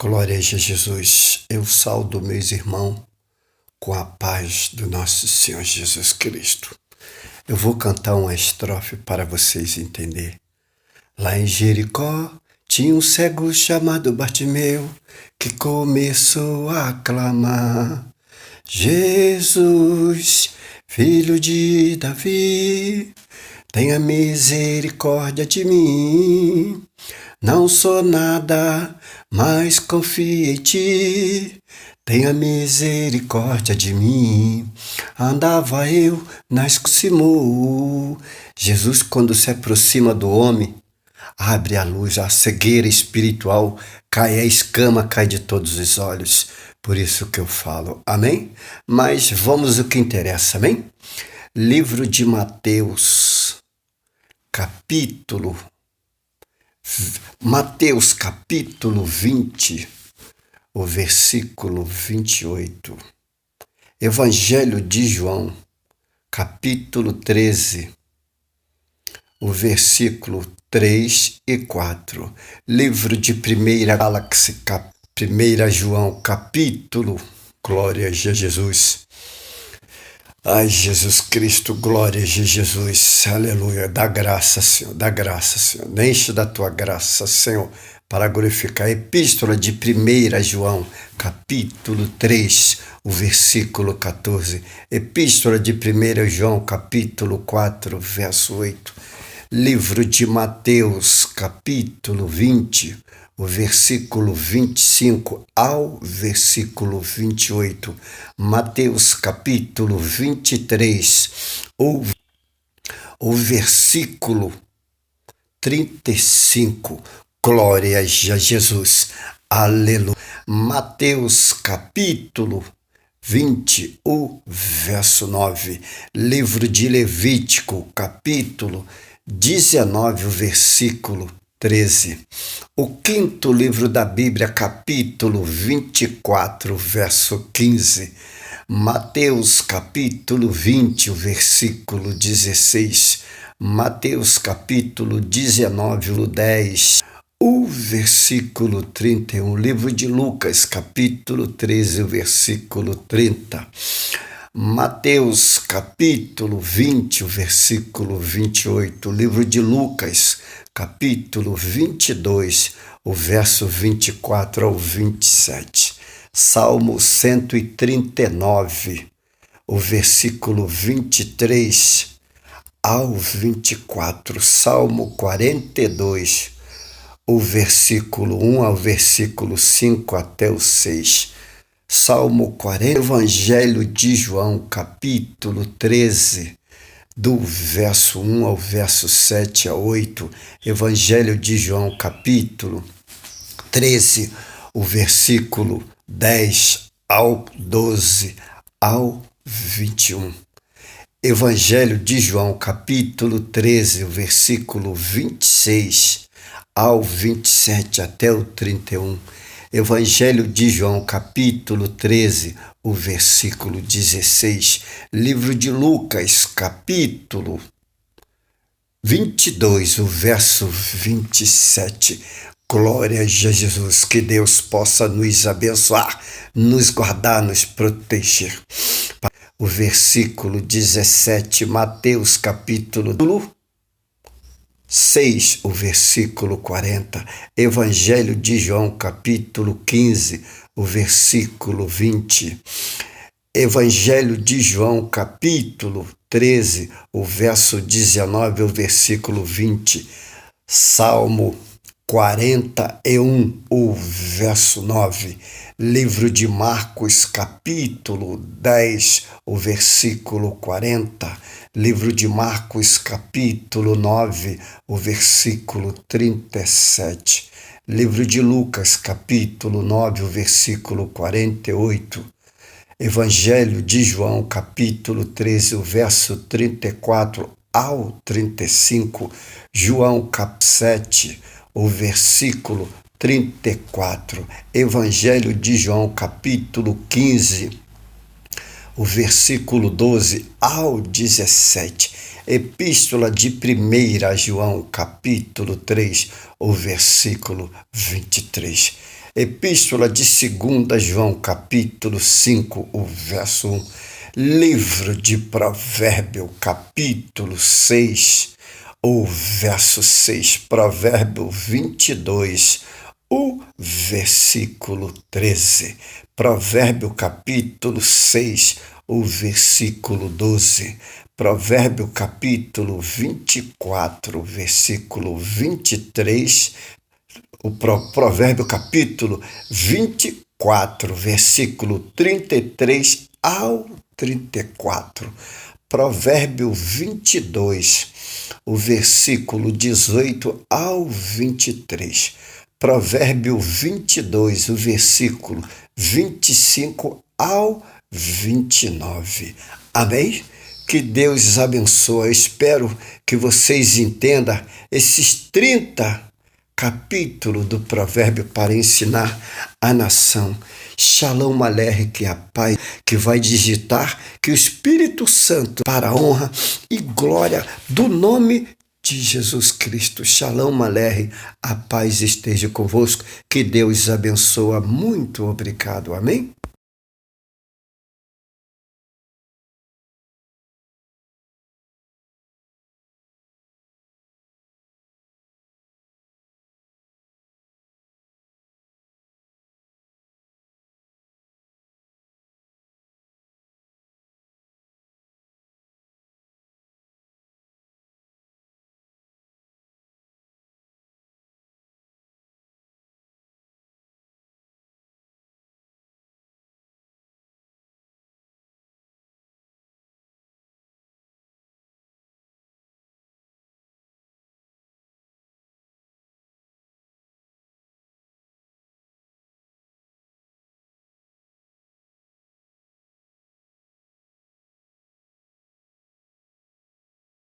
Glória a Jesus. Eu saudo meus irmãos com a paz do nosso Senhor Jesus Cristo. Eu vou cantar uma estrofe para vocês entenderem. Lá em Jericó tinha um cego chamado Bartimeu que começou a clamar: Jesus, filho de Davi, tenha misericórdia de mim. Não sou nada, mas confio em ti. Tenha misericórdia de mim. Andava eu na escuridão. Jesus, quando se aproxima do homem, abre a luz, a cegueira espiritual, cai a escama, cai de todos os olhos. Por isso que eu falo, amém? Mas vamos ao que interessa, amém? Livro de Mateus, capítulo 20, o versículo 28. Evangelho de João, capítulo 13, o versículo 3 e 4. Livro de 1 João, capítulo, glória a Jesus. Ai, Jesus Cristo, glória a Jesus, aleluia, dá graça, Senhor, enche da tua graça, Senhor, para glorificar. A epístola de 1 João, capítulo 3, o versículo 14, epístola de 1 João, capítulo 4, verso 8, livro de Mateus, capítulo 20, o versículo 25 ao versículo 28, Mateus capítulo 23, o versículo 35, glória a Jesus, aleluia. Mateus capítulo 20, o verso 9, livro de Levítico capítulo 19, o versículo 13. O quinto livro da Bíblia, capítulo 24, verso 15. Mateus, capítulo 20, o versículo 16. Mateus, capítulo 19, o 10. O versículo 31. Livro de Lucas, capítulo 13, o versículo 30. Mateus, capítulo 20, o versículo 28. Livro de Lucas, capítulo 22, o verso 24 ao 27. Salmo 139, o versículo 23 ao 24. Salmo 42, o versículo 1 ao versículo 5 até o 6. Salmo 40, Evangelho de João, capítulo 13, do verso 1 ao verso 7 a 8. Evangelho de João, capítulo 13, o versículo 10 ao 12 ao 21. Evangelho de João, capítulo 13, o versículo 26 ao 27 até o 31. Evangelho de João, capítulo 13, o versículo 16. Livro de Lucas, capítulo 22, o verso 27. Glória a Jesus, que Deus possa nos abençoar, nos guardar, nos proteger. O versículo 17, Mateus, capítulo 6, o versículo 40, Evangelho de João, capítulo 15, o versículo 20, Evangelho de João, capítulo 13, o verso 19, o versículo 20, Salmo 41, o verso 9, livro de Marcos, capítulo 10, o versículo 40, livro de Marcos, capítulo 9, o versículo 37, livro de Lucas, capítulo 9, o versículo 48, Evangelho de João, capítulo 13, o verso 34 ao 35, João, capítulo 7, o versículo 34, Evangelho de João, capítulo 15, o versículo 12 ao 17, Epístola de 1 João, capítulo 3, o versículo 23. Epístola de 2 João, capítulo 5, o verso 1. Livro de Provérbio, capítulo 6, o verso 6. Provérbio 22, o versículo 13. Provérbio, capítulo 6, o versículo 12. Provérbio, capítulo 24, versículo 23. O Provérbio capítulo 24, versículo 33 ao 34. Provérbio 22, o versículo 18 ao 23. Provérbio 22, o versículo 25 ao 29. Amém? Que Deus abençoe. Eu espero que vocês entendam esses 30 capítulo do provérbio para ensinar a nação. Shalom Aleichem, a paz que vai digitar que o Espírito Santo, para a honra e glória do nome de Jesus Cristo. Shalom Aleichem, a paz esteja convosco. Que Deus abençoe. Muito obrigado. Amém?